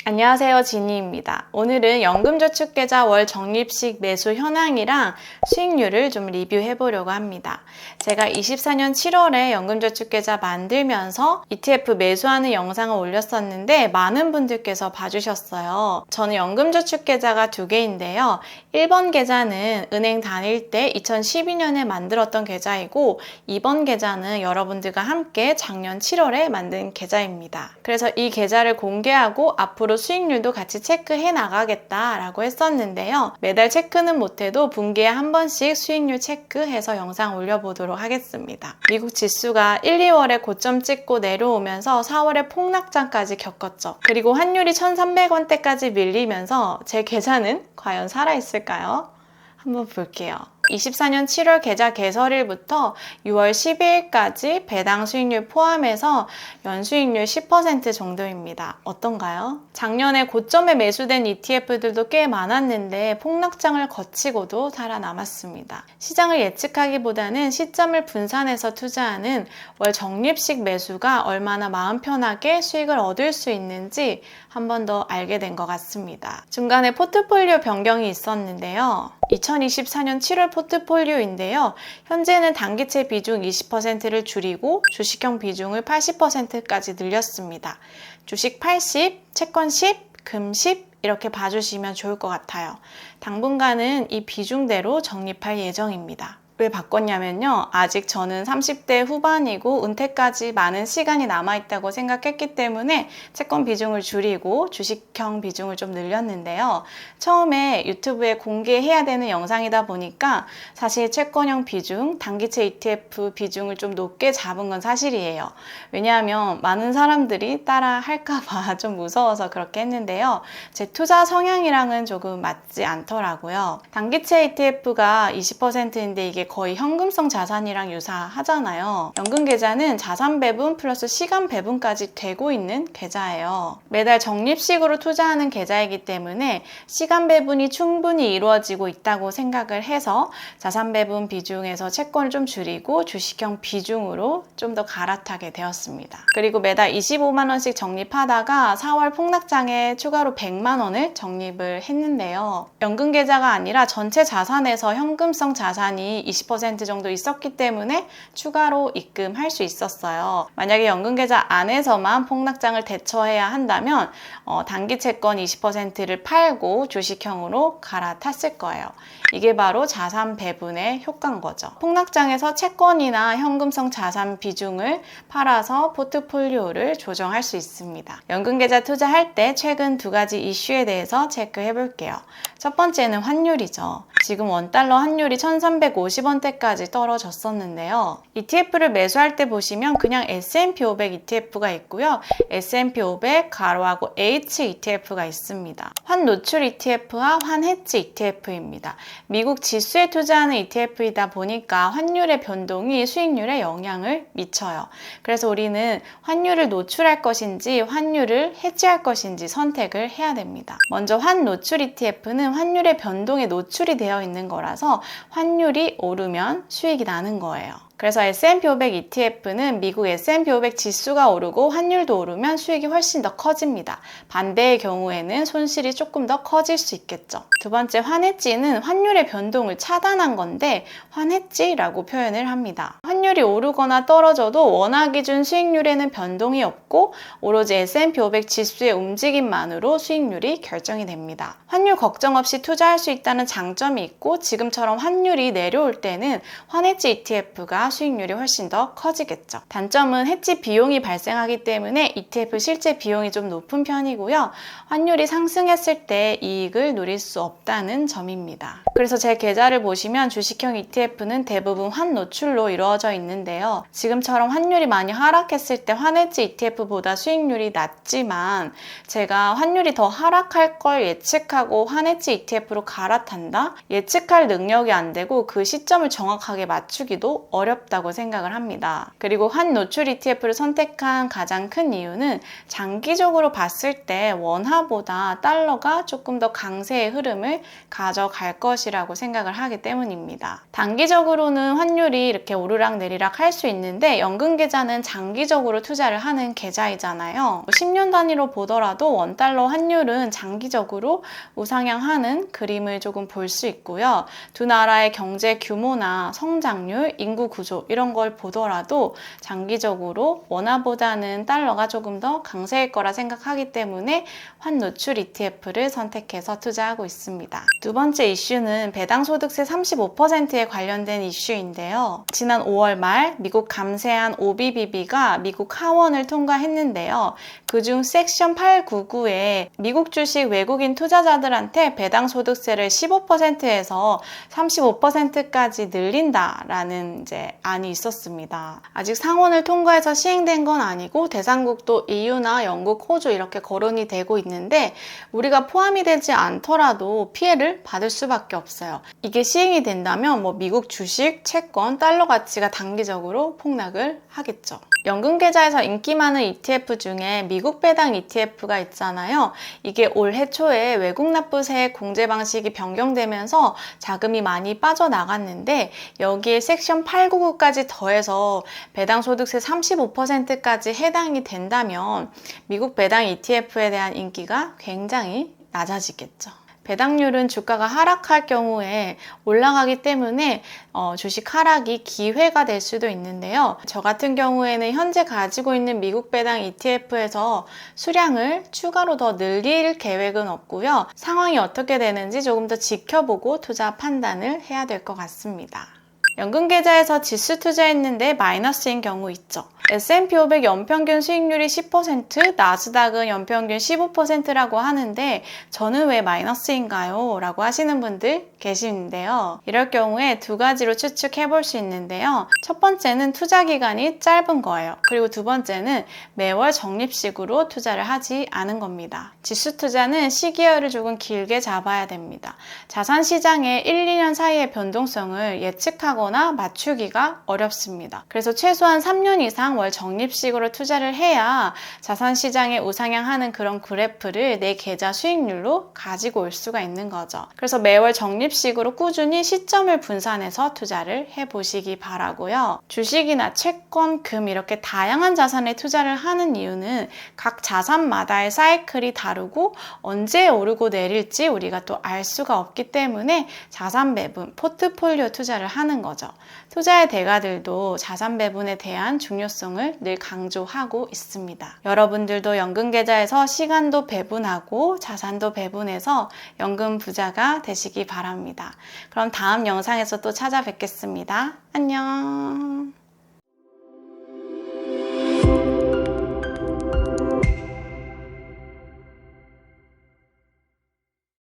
안녕하세요, 지니입니다. 오늘은 연금저축계좌 월 적립식 매수 현황이랑 수익률을 좀 리뷰해 보려고 합니다. 제가 24년 7월에 연금저축계좌 만들면서 ETF 매수하는 영상을 올렸었는데 많은 분들께서 봐주셨어요. 저는 연금저축계좌가 두 개인데요. 1번 계좌는 은행 다닐 때 2012년에 만들었던 계좌이고 2번 계좌는 여러분들과 함께 작년 7월에 만든 계좌입니다. 그래서 이 계좌를 공개하고 앞으로 수익률도 같이 체크해 나가겠다라고 했었는데요. 매달 체크는 못해도 분기에 한 번씩 수익률 체크해서 영상 올려보도록 하겠습니다. 미국 지수가 1, 2월에 고점 찍고 내려오면서 4월에 폭락장까지 겪었죠. 그리고 환율이 1,300원대까지 밀리면서 제 계좌는 과연 살아있을까요? 한번 볼게요. 24년 7월 계좌 개설일부터 6월 12일까지 배당 수익률 포함해서 연수익률 10% 정도입니다. 어떤가요? 작년에 고점에 매수된 ETF들도 꽤 많았는데 폭락장을 거치고도 살아남았습니다. 시장을 예측하기보다는 시점을 분산해서 투자하는 월 적립식 매수가 얼마나 마음 편하게 수익을 얻을 수 있는지 한 번 더 알게 된 것 같습니다. 중간에 포트폴리오 변경이 있었는데요. 2024년 7월 포트폴리오인데요. 현재는 단기채 비중 20%를 줄이고 주식형 비중을 80%까지 늘렸습니다. 주식 80, 채권 10, 금 10 이렇게 봐주시면 좋을 것 같아요. 당분간은 이 비중대로 적립할 예정입니다. 왜 바꿨냐면요. 아직 저는 30대 후반이고 은퇴까지 많은 시간이 남아있다고 생각했기 때문에 채권 비중을 줄이고 주식형 비중을 좀 늘렸는데요. 처음에 유튜브에 공개해야 되는 영상이다 보니까 사실 채권형 비중, 단기채 ETF 비중을 좀 높게 잡은 건 사실이에요. 왜냐하면 많은 사람들이 따라 할까봐 좀 무서워서 그렇게 했는데요. 제 투자 성향이랑은 조금 맞지 않더라고요. 단기채 ETF가 20%인데 이게 거의 현금성 자산이랑 유사하잖아요. 연금계좌는 자산 배분 플러스 시간 배분까지 되고 있는 계좌예요. 매달 적립식으로 투자하는 계좌이기 때문에 시간 배분이 충분히 이루어지고 있다고 생각을 해서 자산 배분 비중에서 채권을 좀 줄이고 주식형 비중으로 좀 더 갈아타게 되었습니다. 그리고 매달 25만 원씩 적립하다가 4월 폭락장에 추가로 100만 원을 적립을 했는데요. 연금계좌가 아니라 전체 자산에서 현금성 자산이 20% 정도 있었기 때문에 추가로 입금할 수 있었어요. 만약에 연금계좌 안에서만 폭락장을 대처해야 한다면 단기 채권 20%를 팔고 주식형으로 갈아탔을 거예요. 이게 바로 자산 배분의 효과인 거죠. 폭락장에서 채권이나 현금성 자산 비중을 팔아서 포트폴리오를 조정할 수 있습니다. 연금계좌 투자할 때 최근 두 가지 이슈에 대해서 체크해 볼게요. 첫 번째는 환율이죠. 지금 원달러 환율이 1,350원대까지 떨어졌었는데요. ETF를 매수할 때 보시면 그냥 S&P 500 ETF가 있고요. S&P 500 가로하고 H ETF가 있습니다. 환 노출 ETF와 환 해지 ETF입니다. 미국 지수에 투자하는 ETF이다 보니까 환율의 변동이 수익률에 영향을 미쳐요. 그래서 우리는 환율을 노출할 것인지 환율을 해지할 것인지 선택을 해야 됩니다. 먼저 환 노출 ETF는 환율의 변동에 노출이 되어 있는 거라서 환율이 오르면 수익이 나는 거예요. 그래서 S&P 500 ETF는 미국 S&P 500 지수가 오르고 환율도 오르면 수익이 훨씬 더 커집니다. 반대의 경우에는 손실이 조금 더 커질 수 있겠죠. 두 번째 환해지는 환율의 변동을 차단한 건데 환해지라고 표현을 합니다. 환율이 오르거나 떨어져도 원화 기준 수익률에는 변동이 없고 오로지 S&P 500 지수의 움직임만으로 수익률이 결정이 됩니다. 환율 걱정 없이 투자할 수 있다는 장점이 있고 지금처럼 환율이 내려올 때는 환해지 ETF가 수익률이 훨씬 더 커지겠죠. 단점은 해지 비용이 발생하기 때문에 ETF 실제 비용이 좀 높은 편이고요. 환율이 상승했을 때 이익을 누릴 수 없다는 점입니다. 그래서 제 계좌를 보시면 주식형 ETF는 대부분 환 노출로 이루어져 있는데요. 지금처럼 환율이 많이 하락했을 때 환해지 ETF보다 수익률이 낮지만 제가 환율이 더 하락할 걸 예측하고 환해지 ETF로 갈아탄다? 예측할 능력이 안 되고 그 시점을 정확하게 맞추기도 어렵습니다. 어렵다고 생각을 합니다. 그리고 환노출 ETF를 선택한 가장 큰 이유는 장기적으로 봤을 때 원화보다 달러가 조금 더 강세의 흐름을 가져갈 것이라고 생각을 하기 때문입니다. 단기적으로는 환율이 이렇게 오르락내리락 할 수 있는데 연금계좌는 장기적으로 투자를 하는 계좌이잖아요. 10년 단위로 보더라도 원달러 환율은 장기적으로 우상향하는 그림을 조금 볼 수 있고요. 두 나라의 경제 규모나 성장률, 인구 구조 이런 걸 보더라도 장기적으로 원화보다는 달러가 조금 더 강세일 거라 생각하기 때문에 환노출 ETF를 선택해서 투자하고 있습니다. 두 번째 이슈는 배당소득세 35%에 관련된 이슈인데요. 지난 5월 말 미국 감세한 OBBB가 미국 하원을 통과했는데요. 그중 섹션 899에 미국 주식 외국인 투자자들한테 배당소득세를 15%에서 35%까지 늘린다라는 안이 있었습니다. 아직 상원을 통과해서 시행된 건 아니고 대상국도 EU나 영국, 호주 이렇게 거론이 되고 있는데 우리가 포함이 되지 않더라도 피해를 받을 수밖에 없어요. 이게 시행이 된다면 미국 주식, 채권, 달러 가치가 단기적으로 폭락을 하겠죠. 연금계좌에서 인기 많은 ETF 중에 미국 배당 ETF가 있잖아요. 이게 올해 초에 외국 납부세 공제 방식이 변경되면서 자금이 많이 빠져나갔는데 여기에 섹션 899까지 더해서 배당소득세 35%까지 해당이 된다면 미국 배당 ETF에 대한 인기가 굉장히 낮아지겠죠. 배당률은 주가가 하락할 경우에 올라가기 때문에 주식 하락이 기회가 될 수도 있는데요. 저 같은 경우에는 현재 가지고 있는 미국 배당 ETF에서 수량을 추가로 더 늘릴 계획은 없고요. 상황이 어떻게 되는지 조금 더 지켜보고 투자 판단을 해야 될 것 같습니다. 연금계좌에서 지수 투자했는데 마이너스인 경우 있죠. S&P 500 연평균 수익률이 10%, 나스닥은 연평균 15%라고 하는데 저는 왜 마이너스인가요? 라고 하시는 분들 계시는데요. 이럴 경우에 두 가지로 추측해 볼 수 있는데요. 첫 번째는 투자 기간이 짧은 거예요. 그리고 두 번째는 매월 적립식으로 투자를 하지 않은 겁니다. 지수 투자는 시기열을 조금 길게 잡아야 됩니다. 자산시장의 1, 2년 사이의 변동성을 예측하거나 맞추기가 어렵습니다. 그래서 최소한 3년 이상 월 적립식으로 투자를 해야 자산시장에 우상향하는 그런 그래프를 내 계좌 수익률로 가지고 올 수가 있는 거죠. 그래서 매월 적립식으로 꾸준히 시점을 분산해서 투자를 해보시기 바라고요. 주식이나 채권, 금 이렇게 다양한 자산에 투자를 하는 이유는 각 자산마다의 사이클이 다르고 언제 오르고 내릴지 우리가 또 알 수가 없기 때문에 자산 배분, 포트폴리오 투자를 하는 거죠. 투자의 대가들도 자산 배분에 대한 중요성을 늘 강조하고 있습니다. 여러분들도 연금계좌에서 시간도 배분하고 자산도 배분해서 연금 부자가 되시기 바랍니다. 그럼 다음 영상에서 또 찾아뵙겠습니다. 안녕.